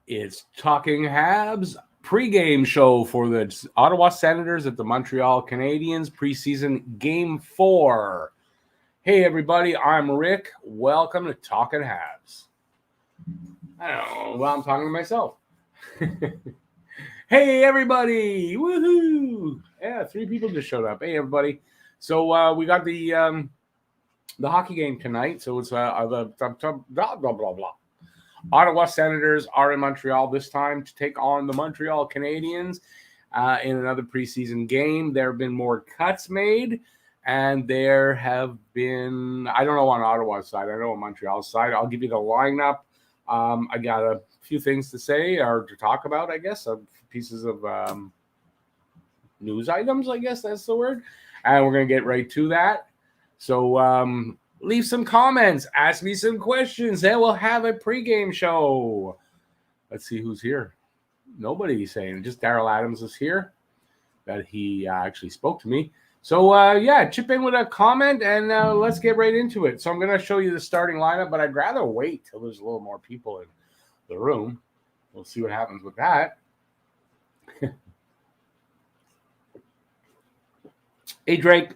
It's Talking Habs PreGame show for the Ottawa Senators at the Montreal Canadiens preseason Game 4. Hey, everybody, I'm Rick. Welcome to Talking Habs. I don't know. Well, I'm talking to myself. Hey, everybody. Woohoo. Yeah, 3 people just showed up. Hey, everybody. So we got the hockey game tonight. So it's blah, blah, blah, blah. Ottawa Senators are in Montreal this time to take on the Montreal Canadiens in another preseason game. There have been more cuts made, and there have been, I don't know on Ottawa's side, I know on Montreal's side. I'll give you the lineup. I got a few things to say or to talk about, I guess, pieces of news items, I guess that's the word. And we're going to get right to that. So, leave some comments. Ask me some questions. Then we'll have a pregame show. Let's see who's here. Nobody's saying. Just Daryl Adams is here. That he actually spoke to me. So, yeah, chip in with a comment, and let's get right into it. So I'm going to show you the starting lineup, but I'd rather wait till there's a little more people in the room. We'll see what happens with that. Hey, Drake.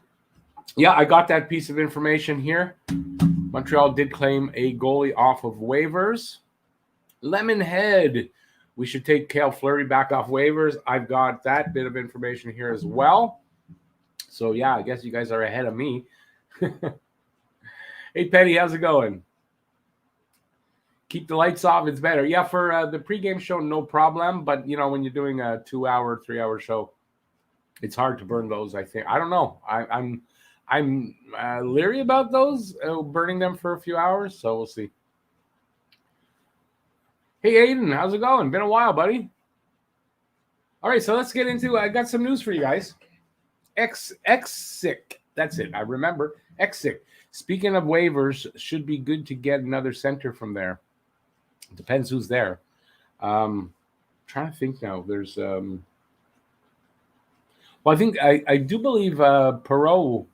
Yeah, I got that piece of information here. Montreal did claim a goalie off of waivers. Lemonhead, we should take Cale Fleury back off waivers. I've got that bit of information here as well. So, yeah, I guess you guys are ahead of me. Hey, Penny, how's it going? Keep the lights off. It's better. Yeah, for the pregame show, no problem. But, you know, when you're doing a 2-hour, 3-hour show, it's hard to burn those, I think. I don't know. I'm leery about those, burning them for a few hours, so we'll see. Hey, Aiden, how's it going? Been a while, buddy. All right, so let's get into I got some news for you guys. X-Sick. That's it. I remember. X-Sick. Speaking of waivers, should be good to get another center from there. Depends who's there. Trying to think now. There's well, I think I do believe Perreault.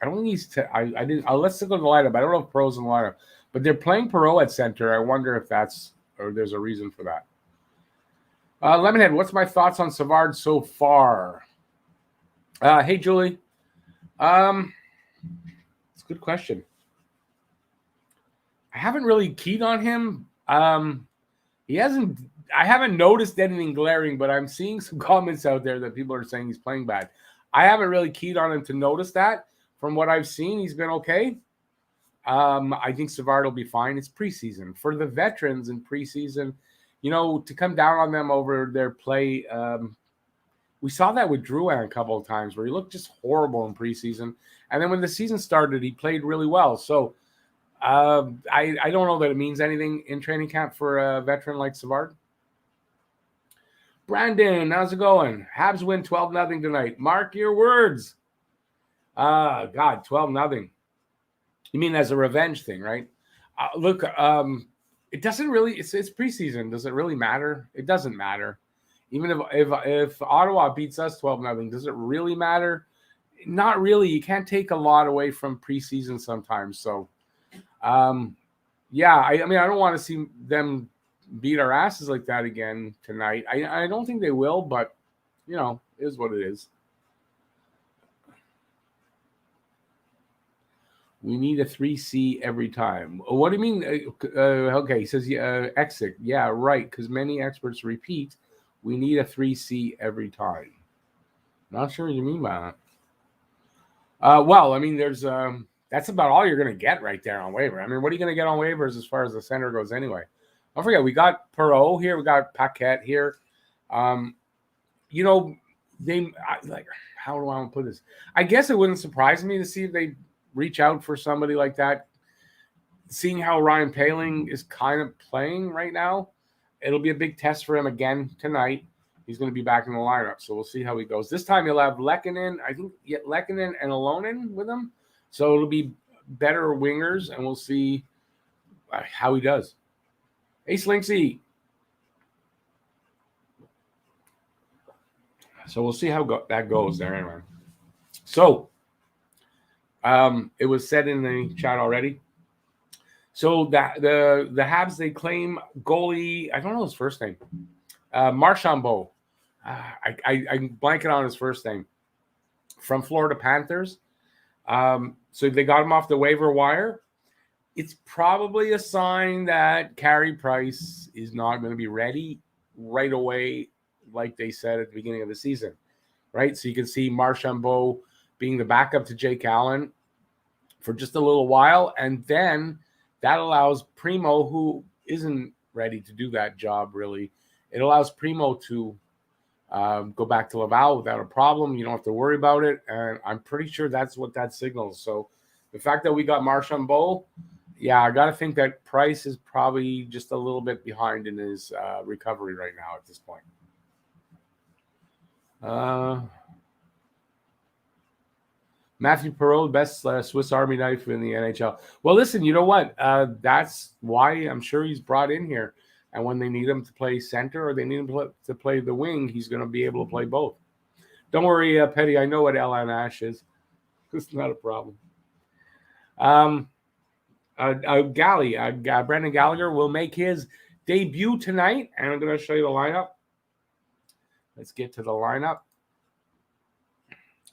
I don't think he's. I didn't. Let's look at the lineup. I don't know if Perreault's in the lineup, but they're playing Perreault at center. I wonder if that's or there's a reason for that. Lemonhead, what's my thoughts on Savard so far? Hey, Julie. It's a good question. I haven't really keyed on him. He hasn't. I haven't noticed anything glaring, but I'm seeing some comments out there that people are saying he's playing bad. I haven't really keyed on him to notice that. From what I've seen, he's been okay. I think Savard will be fine. It's preseason. For the veterans in preseason, you know, to come down on them over their play, we saw that with Drouin a couple of times where he looked just horrible in preseason. And then when the season started, he played really well. So I don't know that it means anything in training camp for a veteran like Savard. Brandon, how's it going? Habs win 12-0 tonight. Mark your words. God, 12-0. You mean as a revenge thing, right? Look, it doesn't really. It's preseason. Does it really matter? It doesn't matter. Even if Ottawa beats us 12-0, does it really matter? Not really. You can't take a lot away from preseason sometimes. So, yeah. I mean, I don't want to see them beat our asses like that again tonight. I don't think they will, but you know, it is what it is. We need a 3C every time. What do you mean? Okay, he says exit. Yeah, right, because many experts repeat, we need a 3C every time. Not sure what you mean by that. Well, I mean, there's that's about all you're going to get right there on waiver. I mean, what are you going to get on waivers as far as the center goes anyway? Don't forget, we got Perreault here. We got Paquette here. You know, like, how do I want to put this? I guess it wouldn't surprise me to see if they reach out for somebody like that. Seeing how Ryan Poehling is kind of playing right now, it'll be a big test for him again tonight. He's going to be back in the lineup, so we'll see how he goes. This time he'll have Lehkonen, I think, Lehkonen and Alonen with him, so it'll be better wingers, and we'll see how he does. Hey, Slinksy. So we'll see how that goes there anyway. So, it was said in the chat already. So the Habs, they claim goalie, I don't know his first name, Marchambeau. I'm blanking on his first name, from Florida Panthers. So they got him off the waiver wire. It's probably a sign that Carey Price is not going to be ready right away, like they said at the beginning of the season, right? So you can see Marchambeau being the backup to Jake Allen for just a little while, and then that allows Primo, who isn't ready to do that job really, it allows Primo to go back to Laval without a problem. You don't have to worry about it, and I'm pretty sure that's what that signals. So the fact that we got Marchambeau, yeah, I got to think that Price is probably just a little bit behind in his recovery right now at this point. Matthew Perreault, best Swiss Army knife in the NHL. Well, listen, you know what? That's why I'm sure he's brought in here. And when they need him to play center or they need him to play the wing, he's going to be able to play both. Don't worry, Petty. I know what LNAsh is. It's not a problem. Brendan Gallagher will make his debut tonight, and I'm going to show you the lineup. Let's get to the lineup.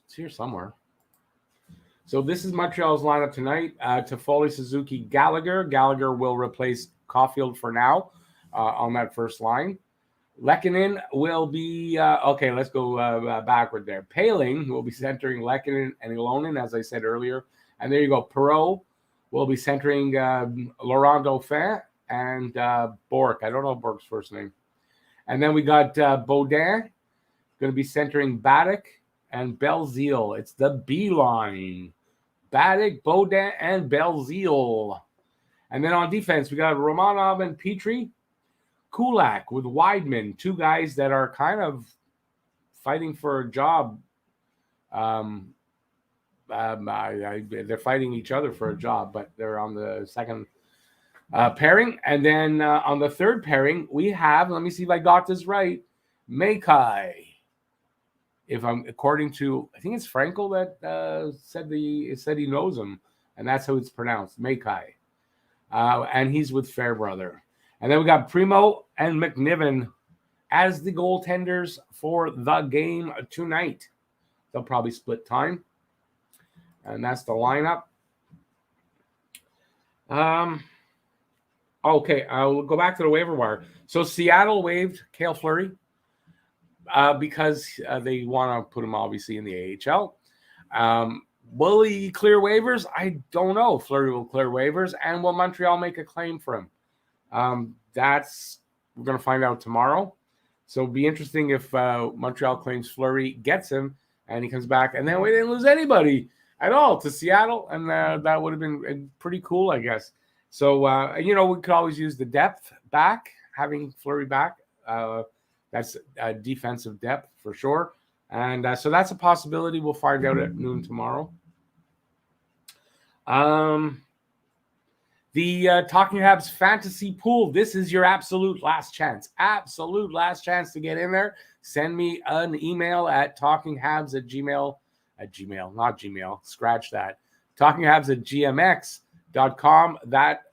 It's here somewhere. So this is Montreal's lineup tonight. Toffoli, Suzuki, Gallagher. Gallagher will replace Caulfield for now on that first line. Lehkonen will be okay. Let's go backward there. Paling will be centering Lehkonen and Ilonen, as I said earlier. And there you go. Perreault will be centering Laurent Dauphin and Bork. I don't know Bork's first name. And then we got Baudin going to be centering Baddock and Belzile. It's the B line. Baddock, Baudin, and Belzile. And then on defense, we got Romanov and Petrie. Kulak with Weidman, two guys that are kind of fighting for a job. They're fighting each other for a job, but they're on the second pairing. And then on the third pairing, we have, let me see if I got this right, Makai. If I'm according to, I think it's Frankel that said he knows him, and that's how it's pronounced, Makai. And he's with Fairbrother. And then we got Primo and McNiven as the goaltenders for the game tonight. They'll probably split time. And that's the lineup. Okay, I'll go back to the waiver wire. So Seattle waived Cale Fleury because they want to put him obviously in the AHL. Will he clear waivers? I don't know. Fleury will clear waivers, and will Montreal make a claim for him? We're going to find out tomorrow. So it'll be interesting if Montreal claims Fleury gets him and he comes back, and then we didn't lose anybody at all to Seattle, and that would have been pretty cool, I guess. So, we could always use the depth back, having Fleury back. That's defensive depth for sure. And so that's a possibility. We'll find out at noon tomorrow. The Talking Habs fantasy pool. This is your absolute last chance. Absolute last chance to get in there. Send me an email at talkinghabs@gmail. Not Gmail. Scratch that. talkinghabs@gmx.com. That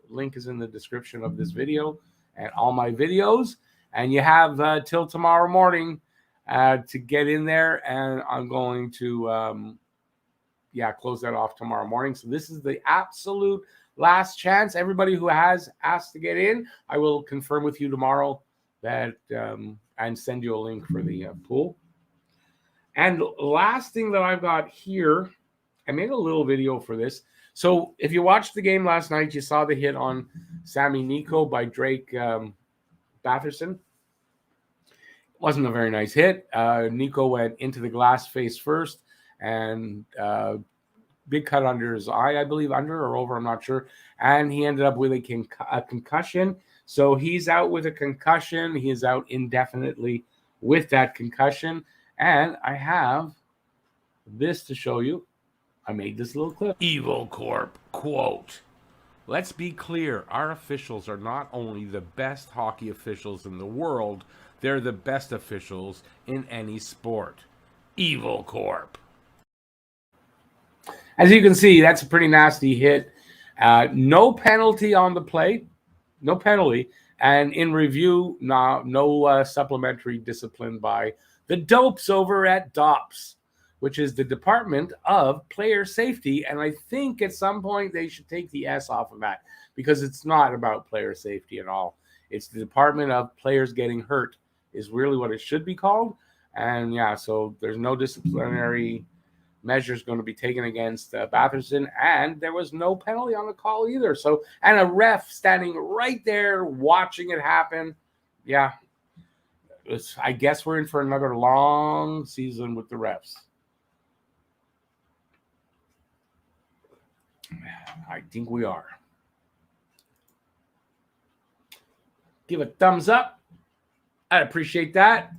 link is in the description of this video and all my videos. And you have till tomorrow morning to get in there. And I'm going to close that off tomorrow morning. So this is the absolute last chance. Everybody who has asked to get in, I will confirm with you tomorrow that and send you a link for the pool. And last thing that I've got here, I made a little video for this. So if you watched the game last night, you saw the hit on Sami Nico by Drake Batherson. Wasn't a very nice hit. Nico went into the glass face first, and big cut under his eye, I believe, under or over, I'm not sure. And he ended up with a concussion. So he's out with a concussion. He is out indefinitely with that concussion. And I have this to show you. I made this little clip. Evil Corp quote. Let's be clear. Our officials are not only the best hockey officials in the world, they're the best officials in any sport. Evil Corp. As you can see, that's a pretty nasty hit. No penalty on the play. No penalty. And in review, no supplementary discipline by the dopes over at DOPS, which is the Department of Player Safety. And I think at some point they should take the S off of that, because it's not about player safety at all. It's the Department of Players Getting Hurt is really what it should be called. And yeah, so there's no disciplinary measures going to be taken against Batherson, and there was no penalty on the call either. So, and a ref standing right there watching it happen. Yeah, I guess we're in for another long season with the refs. I think we are. Give a thumbs up. I'd appreciate that.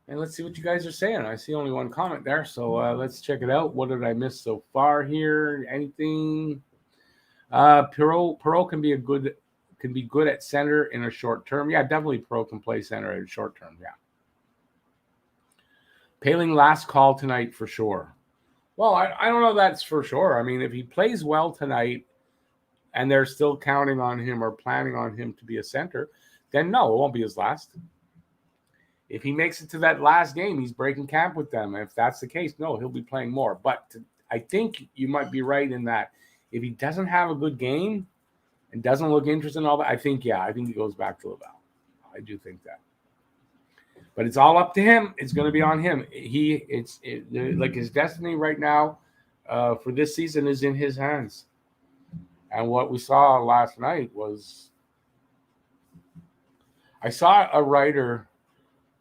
And let's see what you guys are saying. I see only one comment there, so let's check it out. What did I miss so far here? Anything? Perot can be good at center in a short term. Yeah, definitely Perot can play center in short term. Yeah. Paling last call tonight for sure. Well, I don't know that's for sure. I mean, if he plays well tonight and they're still counting on him or planning on him to be a center, then no, it won't be his last. If he makes it to that last game, he's breaking camp with them. If that's the case, no, he'll be playing more. But I think you might be right in that if he doesn't have a good game and doesn't look interested in all that, I think he goes back to Laval. I do think that. But it's all up to him. It's going to be on him. Like his destiny right now for this season is in his hands. And what we saw last night was, I saw a writer,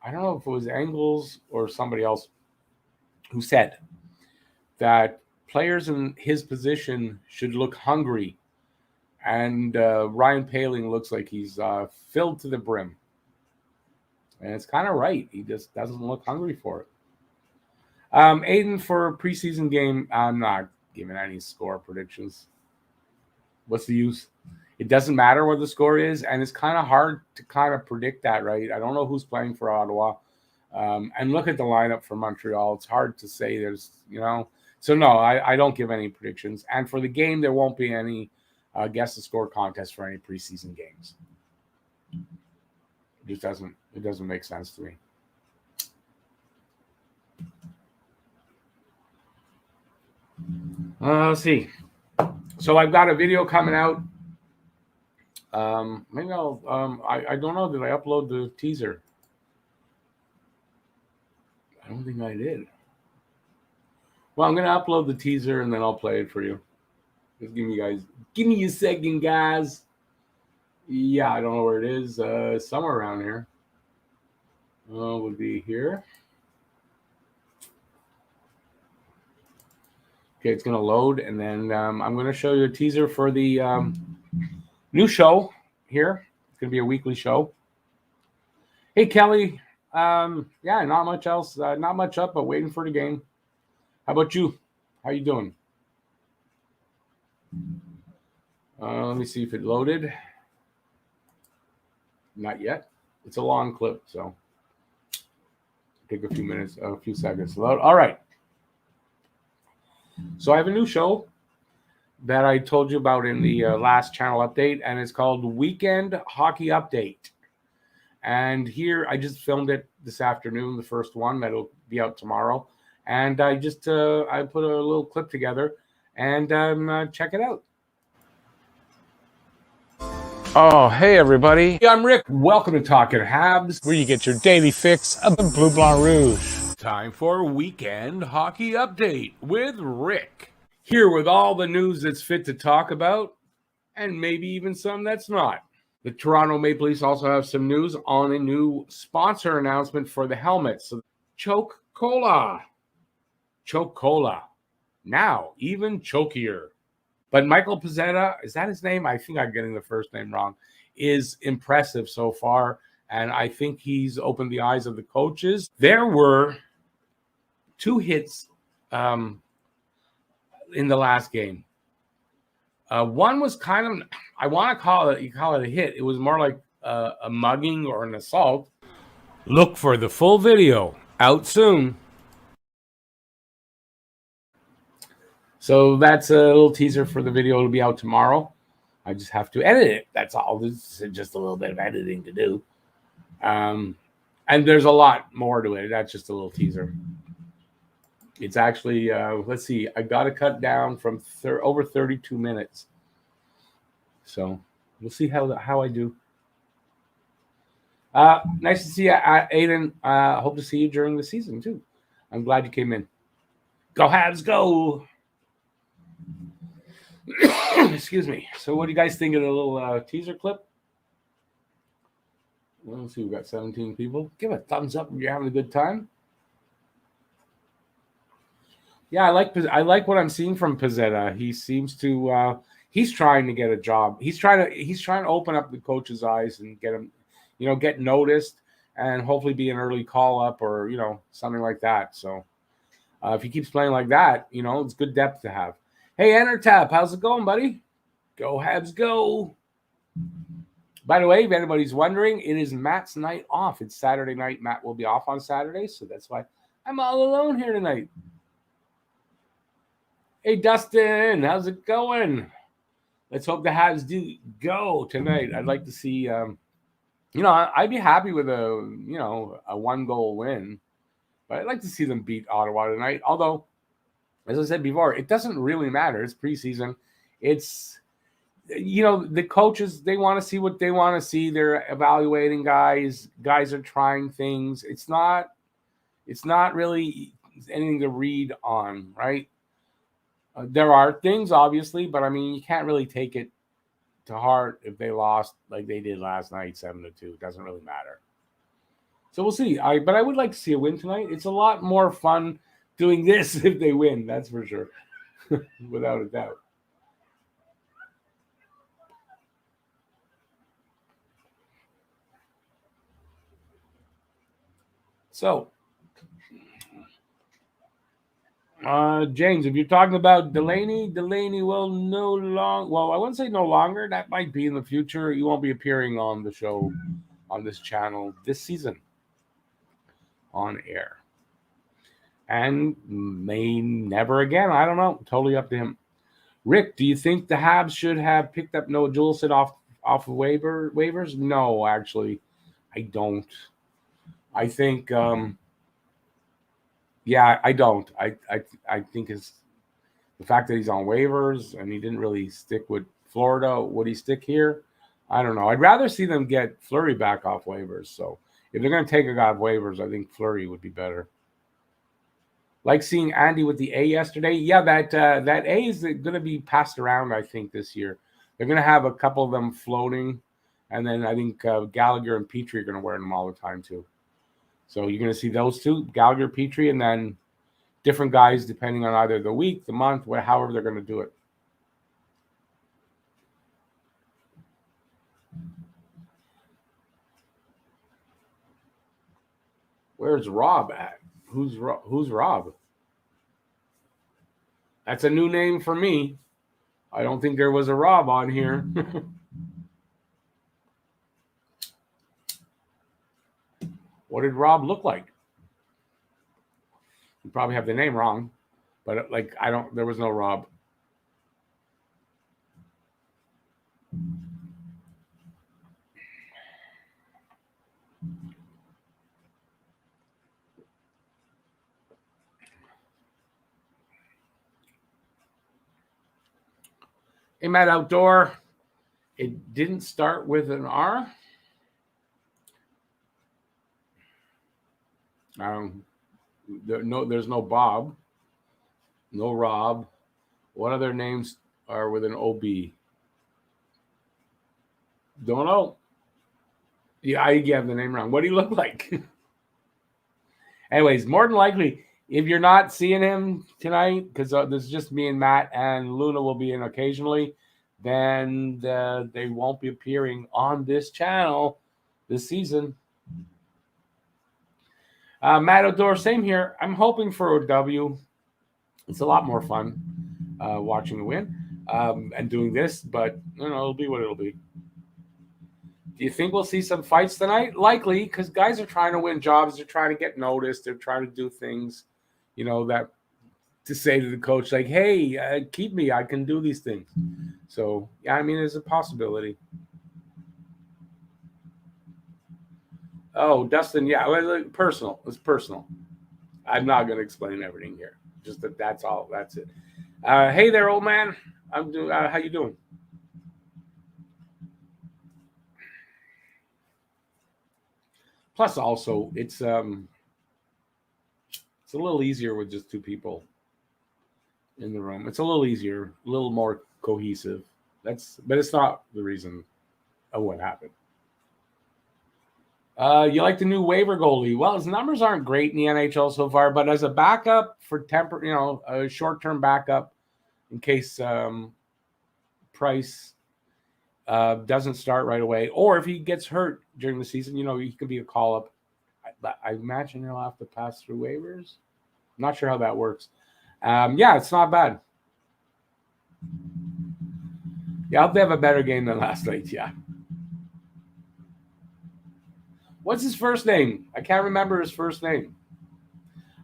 I don't know if it was Engels or somebody else, who said that players in his position should look hungry. And Ryan Paling looks like he's filled to the brim. And it's kind of right. He just doesn't look hungry for it. Aiden, for preseason game, I'm not giving any score predictions. What's the use? It doesn't matter what the score is, and it's kind of hard to kind of predict that, right? I don't know who's playing for Ottawa. And look at the lineup for Montreal. It's hard to say So, no, I don't give any predictions. And for the game, there won't be any guess the score contest for any preseason games. It doesn't make sense to me. Let's see. So I've got a video coming out. Maybe I'll. I don't know. Did I upload the teaser? I don't think I did. Well, I'm gonna upload the teaser and then I'll play it for you. Just give me a second, guys. Yeah, I don't know where it is. Somewhere around here. Would be here. Okay, it's going to load, and then I'm going to show you a teaser for the new show here. It's going to be a weekly show. Hey, Kelly. Yeah, not much else. Not much up, but waiting for the game. How about you? How you doing? Let me see if it loaded. Not yet. It's a long clip, so take a few seconds to load. All right. So I have a new show that I told you about in the last channel update, and it's called Weekend Hockey Update. And here, I just filmed it this afternoon, the first one that'll be out tomorrow. And I just I put a little clip together, and check it out. Oh, hey, everybody. I'm Rick. Welcome to Talking Habs, where you get your daily fix of the Bleu Blanc Rouge. Time for Weekend Hockey Update with Rick. Here with all the news that's fit to talk about, and maybe even some that's not. The Toronto Maple Leafs also have some news on a new sponsor announcement for the helmets. So, Choke Cola. Choke Cola. Now, even chokier. But Michael Pezzetta, is that his name? I think I'm getting the first name wrong, is impressive so far. And I think he's opened the eyes of the coaches. There were 2 hits in the last game. One was kind of, I want to call it a hit. It was more like a mugging or an assault. Look for the full video. Out soon. So that's a little teaser for the video. It'll be out tomorrow. I just have to edit it. That's all. This is just a little bit of editing to do. And there's a lot more to it. That's just a little teaser. It's actually, let's see, I got to cut down from over 32 minutes. So we'll see how I do. Nice to see you, Aiden. Hope to see you during the season, too. I'm glad you came in. Go Habs, go! Excuse me. So what do you guys think of the little teaser clip? Well, let's see. We've got 17 people. Give a thumbs up if you're having a good time. Yeah, I like what I'm seeing from Pizzetta. He seems to he's trying to get a job. He's trying to open up the coach's eyes and get him, get noticed and hopefully be an early call up or something like that. So if he keeps playing like that, it's good depth to have. Hey, Entertap, how's it going, buddy? Go Habs, go! By the way, if anybody's wondering, it is Matt's night off. It's Saturday night. Matt will be off on Saturday, so that's why I'm all alone here tonight. Hey, Dustin, how's it going? Let's hope the Habs do go tonight. I'd like to see, I'd be happy with a 1-goal win, but I'd like to see them beat Ottawa tonight. Although, as I said before, it doesn't really matter. It's preseason. It's, the coaches, they want to see what they want to see. They're evaluating guys. Guys are trying things. It's not really anything to read on, right? There are things, obviously, but I mean, you can't really take it to heart if they lost like they did last night, 7-2. It doesn't really matter. So we'll see. But I would like to see a win tonight. It's a lot more fun doing this if they win. That's for sure, without a doubt. So. James, if you're talking about Delaney will no longer, well, I wouldn't say no longer. That might be in the future. He won't be appearing on the show, on this channel this season on air. And may never again. I don't know. Totally up to him. Rick, do you think the Habs should have picked up Noah Juleson off of waivers? No, actually, I don't. I think, yeah, I don't. I think the fact that he's on waivers and he didn't really stick with Florida. Would he stick here? I don't know. I'd rather see them get Fleury back off waivers. So if they're going to take a guy off waivers, I think Fleury would be better. Like seeing Andy with the A yesterday. Yeah, that A is going to be passed around, I think, this year. They're going to have a couple of them floating. And then I think Gallagher and Petrie are going to wear them all the time, too. So you're going to see those two, Gallagher, Petrie, and then different guys depending on either the week, the month, however they're going to do it. Where's Rob at? Who's Rob? That's a new name for me. I don't think there was a Rob on here. What did Rob look like? You probably have the name wrong, but there was no Rob. Hey, Matt Outdoor. It didn't start with an R. There's no Bob, no Rob. What other names are with an OB? Don't know. Yeah, I have the name wrong. What do he look like? Anyways, more than likely, if you're not seeing him tonight, because this is just me and Matt, and Luna will be in occasionally, then they won't be appearing on this channel this season. Matt O'Dore, same here. I'm hoping for a W. It's a lot more fun watching the win and doing this, but it'll be what it'll be. Do you think we'll see some fights tonight? Likely, because guys are trying to win jobs. They're trying to get noticed. They're trying to do things, that to say to the coach, like, hey, keep me. I can do these things. So, yeah, I mean, there's a possibility. Oh, Dustin, yeah, personal. It's personal. I'm not going to explain everything here. Just that's all. That's it. Hey there, old man. I'm doing. How you doing? Plus, also, it's a little easier with just two people in the room. It's a little easier, a little more cohesive. But it's not the reason of what happened. You like the new waiver goalie? Well, his numbers aren't great in the NHL so far, but as a backup for a short-term backup in case Price doesn't start right away, or if he gets hurt during the season, he could be a call-up. I imagine he'll have to pass through waivers. I'm not sure how that works. Yeah, it's not bad. Yeah, I hope they have a better game than last night. Yeah. What's his first name? I can't remember his first name.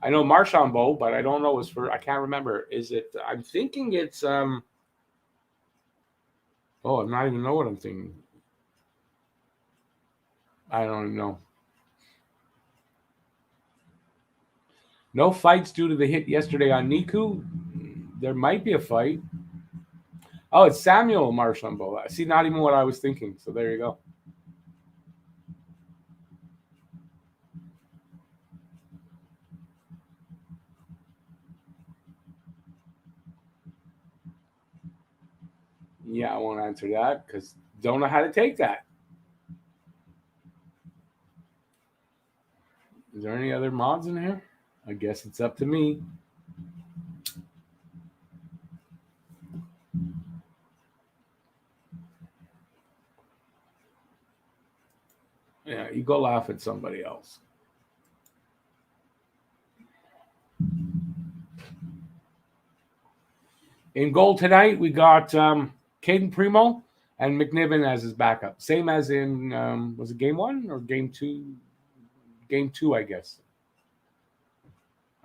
I know Marchambault, but I don't know his first. I can't remember. Is it? I'm thinking it's. Oh, I'm not even know what I'm thinking. I don't even know. No fights due to the hit yesterday on Niku. There might be a fight. Oh, it's Samuel Marchambault. See, not even what I was thinking. So there you go. Yeah, I won't answer that because don't know how to take that. Is there any other mods in here? I guess it's up to me. Yeah, you go laugh at somebody else. In goal tonight, we got Caden Primo and McNiven as his backup. Same as in, was it game 1 or game 2? Game 2, I guess.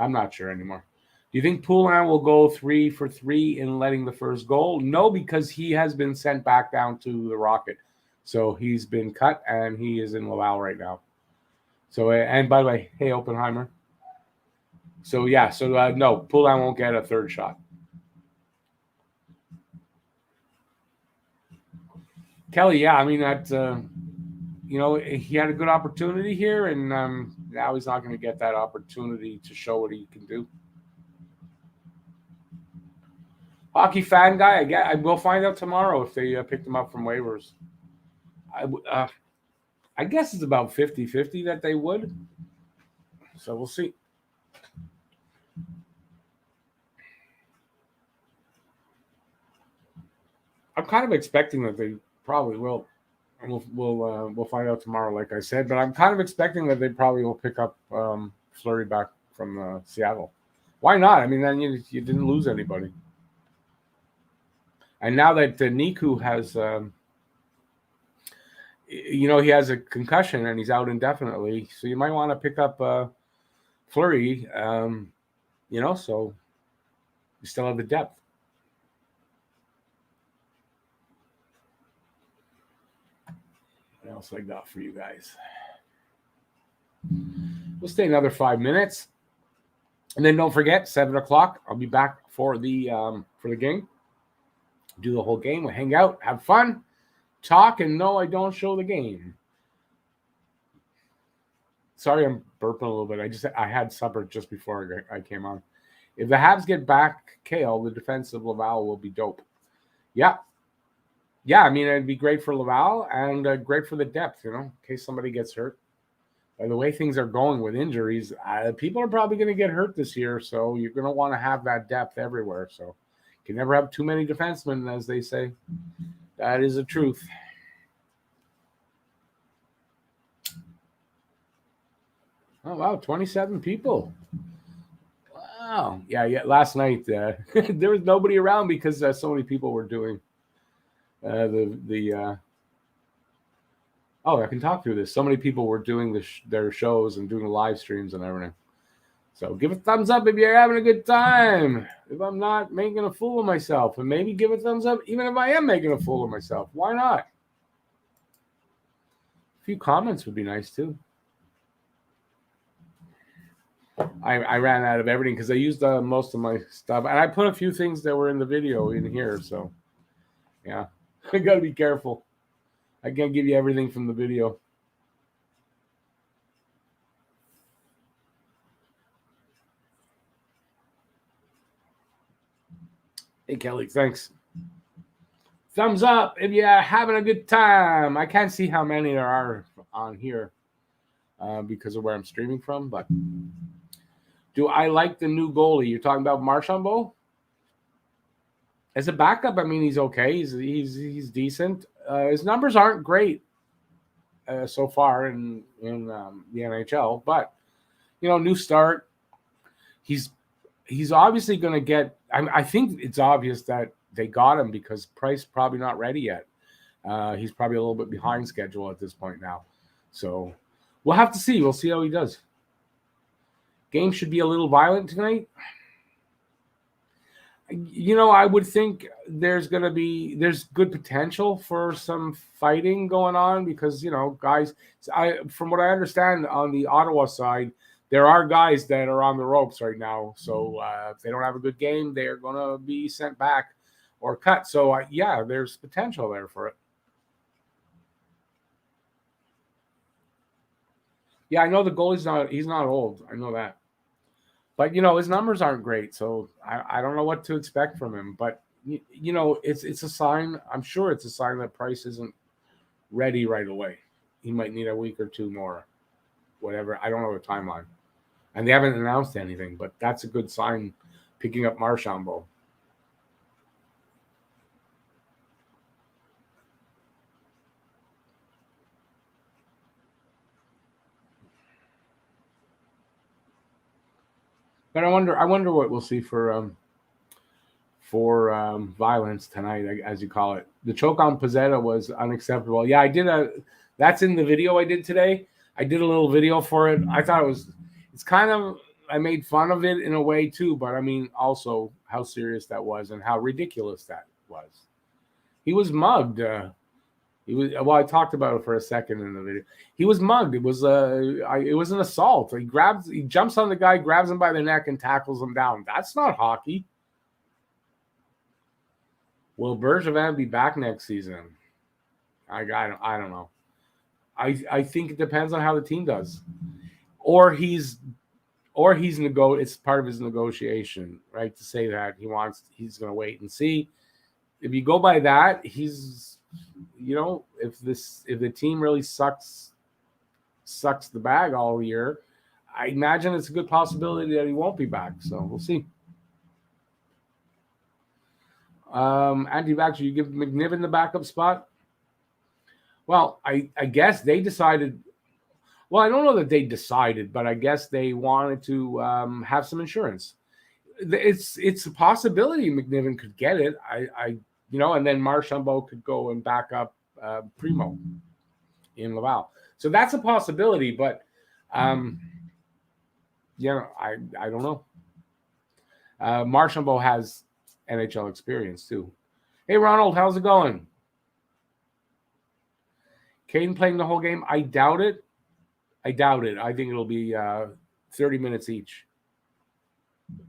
I'm not sure anymore. Do you think Poulin will go 3 for 3 in letting the first goal? No, because he has been sent back down to the Rocket. So he's been cut, and he is in Laval right now. So, and by the way, hey, Oppenheimer. So, yeah, no, Poulin won't get a third shot. Kelly, yeah, I mean, that, he had a good opportunity here, and now he's not going to get that opportunity to show what he can do. Hockey fan guy, I will find out tomorrow if they picked him up from waivers. I guess it's about 50-50 that they would. So we'll see. I'm kind of expecting that they probably will. And we'll find out tomorrow, like I said. But I'm kind of expecting that they probably will pick up Fleury back from Seattle. Why not? I mean, then you didn't lose anybody. And now that Niku has, he has a concussion and he's out indefinitely, so you might want to pick up Fleury, so you still have the depth. What else I got for you guys? We'll stay another 5 minutes, and then don't forget 7:00. I'll be back for the game. Do the whole game. We'll hang out, have fun, talk, and no, I don't show the game. Sorry, I'm burping a little bit. I had supper just before I came on. If the Habs get back Kale, the defense of Laval will be dope. Yeah. Yeah, I mean, it'd be great for Laval and great for the depth, in case somebody gets hurt. By the way things are going with injuries, people are probably going to get hurt this year, so you're going to want to have that depth everywhere. So you can never have too many defensemen, as they say. That is the truth. Oh, wow, 27 people. Wow. Yeah. Last night, there was nobody around because so many people were doing I can talk through this. So many people were doing their shows and doing live streams and everything. So give a thumbs up if you're having a good time. If I'm not making a fool of myself. And maybe give a thumbs up even if I am making a fool of myself. Why not? A few comments would be nice too. I ran out of everything because I used most of my stuff. And I put a few things that were in the video in here. So, yeah. I got to be careful. I can't give you everything from the video. Hey, Kelly, thanks. Thumbs up if you're having a good time. I can't see how many there are on here because of where I'm streaming from, but do I like the new goalie? You're talking about Marchambault? As a backup, I mean, he's okay. He's decent. His numbers aren't great so far in the NHL, but new start. He's obviously going to get. I think it's obvious that they got him because Price probably not ready yet. He's probably a little bit behind schedule at this point now, so we'll have to see. We'll see how he does. Game should be a little violent tonight. I would think there's good potential for some fighting going on because, guys, from what I understand on the Ottawa side, there are guys that are on the ropes right now. So if they don't have a good game, they're going to be sent back or cut. So, there's potential there for it. Yeah, I know the goalie's he's not old. I know that. But, his numbers aren't great, so I don't know what to expect from him. But, it's a sign. I'm sure it's a sign that Price isn't ready right away. He might need a week or two more, whatever. I don't know the timeline. And they haven't announced anything, but that's a good sign picking up Marchambault. But I wonder what we'll see for violence tonight, as you call it. The choke on Pizzetta was unacceptable. Yeah, that's in the video I did today. I did a little video for it. I thought I made fun of it in a way too, but I mean also how serious that was and how ridiculous that was. He was mugged. I talked about it for a second in the video. He was mugged. It was an assault. He jumps on the guy, grabs him by the neck, and tackles him down. That's not hockey. Will Bergevin be back next season? I don't know. I think it depends on how the team does, or it's part of his negotiation, right? To say that he's going to wait and see. If you go by that, he's. If the team really sucks the bag all year, I imagine it's a good possibility that he won't be back. So we'll see. Anti-vaxxer, you give McNiven the backup spot? Well, I guess they decided. Well, I don't know that they decided, but I guess they wanted to have some insurance. It's a possibility McNiven could get it. And then Marchambault could go and back up Primo in Laval. So that's a possibility, but I don't know. Marchambault has NHL experience too. Hey, Ronald, how's it going? Caden playing the whole game? I doubt it. I think it'll be 30 minutes each.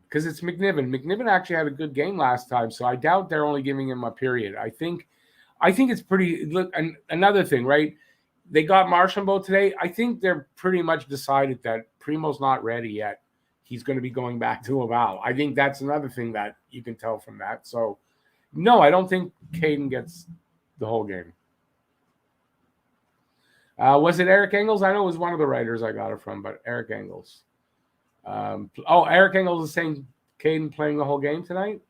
Because it's McNiven. McNiven actually had a good game last time, so I doubt they're only giving him a period. I think it's pretty. Look, another thing, right? They got Marchambault today. I think they're pretty much decided that Primo's not ready yet. He's going to be going back to Laval. I think that's another thing that you can tell from that. So, no, I don't think Caden gets the whole game. Was it Eric Engels? I know it was one of the writers I got it from, but Eric Engels. Eric Engels is saying Caden playing the whole game tonight.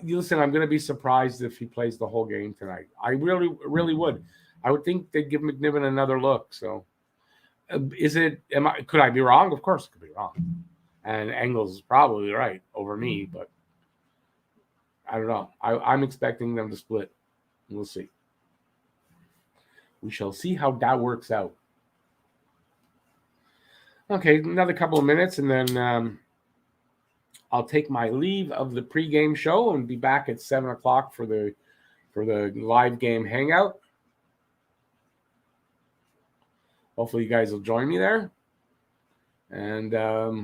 Listen, I'm going to be surprised if he plays the whole game tonight. I really, really would. I would think they'd give McNiven another look. So, could I be wrong? Of course, I could be wrong. And Engels is probably right over me, but I don't know. I'm expecting them to split. We'll see. We shall see how that works out. Okay, another couple of minutes, and then I'll take my leave of the pregame show and be back at 7 o'clock for the live game hangout. Hopefully, you guys will join me there, and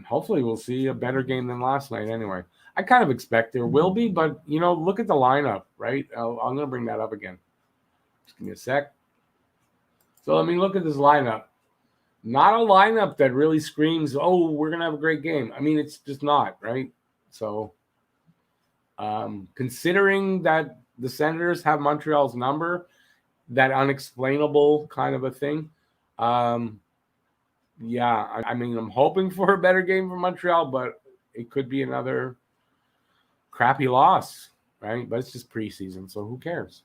hopefully, we'll see a better game than last night. Anyway, I kind of expect there will be, but look at the lineup, right? I'm going to bring that up again. Just give me a sec. So let me look at this lineup. Not a lineup that really screams, "Oh, we're going to have a great game." I mean, it's just not, right? So, considering that the Senators have Montreal's number, that unexplainable kind of a thing. Yeah, I mean, I'm hoping for a better game from Montreal, but it could be another crappy loss, right? But it's just preseason, so who cares?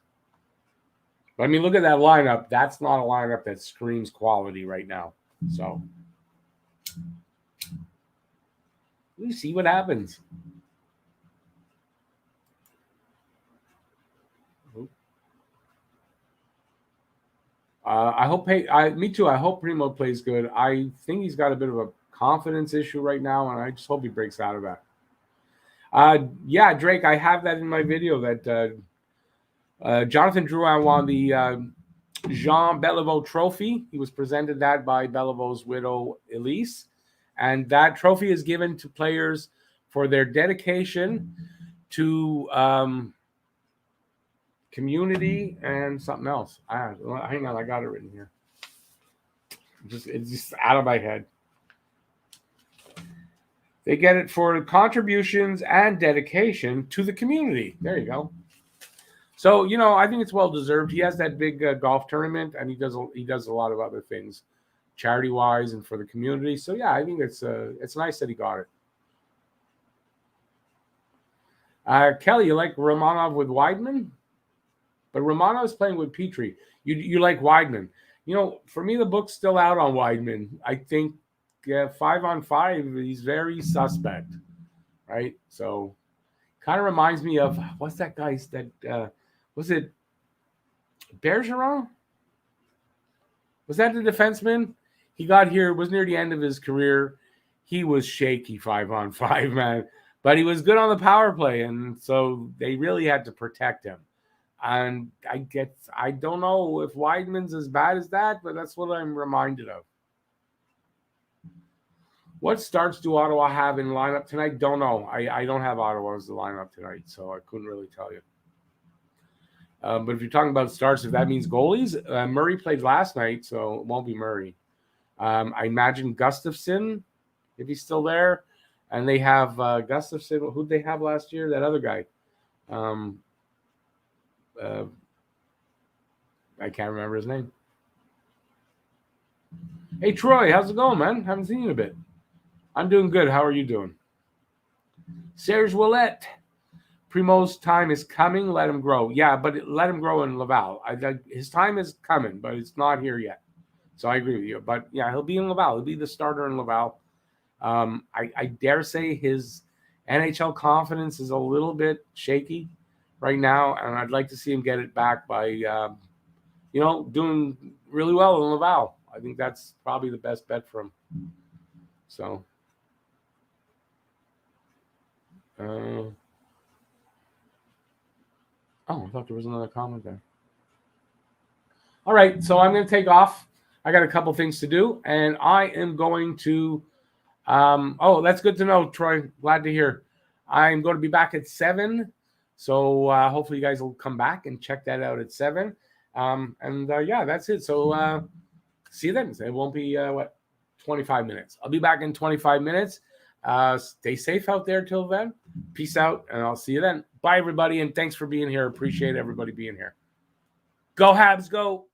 But I mean, look at that lineup. That's not a lineup that screams quality right now. So we see what happens. I hope. Me too. I hope Primo plays good. I think he's got a bit of a confidence issue right now, and I just hope he breaks out of that. Yeah, Drake, I have that in my video that Jonathan Drouin won the Jean Beliveau Trophy. He was presented that by Belivau's widow, Elise. And that trophy is given to players for their dedication to community and something else. Hang on, I got it written here. It's just out of my head. They get it for contributions and dedication to the community. There you go. So, I think it's well deserved. He has that big golf tournament, and he does a lot of other things, charity wise and for the community. So, yeah, I think it's nice that he got it. Kelly, you like Romanov with Weidman, but Romanov is playing with Petrie. You like Weidman. For me, the book's still out on Weidman. I think 5-on-5, he's very suspect, right? So, kind of reminds me of what's that guy's that. Was it Bergeron? Was that the defenseman? He got here, it was near the end of his career. He was shaky 5-on-5, man. But he was good on the power play, and so they really had to protect him. And I don't know if Weidman's as bad as that, but that's what I'm reminded of. What starts do Ottawa have in lineup tonight? Don't know. I don't have Ottawa as the lineup tonight, so I couldn't really tell you. But if you're talking about starts, if that means goalies, Murray played last night, so it won't be Murray. I imagine Gustafsson, if he's still there. And they have Gustafsson. Who'd they have last year? That other guy. I can't remember his name. Hey, Troy, how's it going, man? Haven't seen you in a bit. I'm doing good. How are you doing? Serge Ouellette. Primo's time is coming. Let him grow. Yeah, but let him grow in Laval. His time is coming, but it's not here yet. So I agree with you. But, yeah, he'll be in Laval. He'll be the starter in Laval. I dare say his NHL confidence is a little bit shaky right now, and I'd like to see him get it back by, doing really well in Laval. I think that's probably the best bet for him. So, I thought there was another comment there. All right, so I'm going to take off. I got a couple things to do, and I am going to that's good to know, Troy. Glad to hear. I'm going to be back at 7, so hopefully you guys will come back and check that out at 7. Yeah, that's it. So see you then. It won't be 25 minutes. I'll be back in 25 minutes. Stay safe out there till then. Peace out, and I'll see you then. Bye, everybody, and thanks for being here. Appreciate everybody being here. Go Habs, go!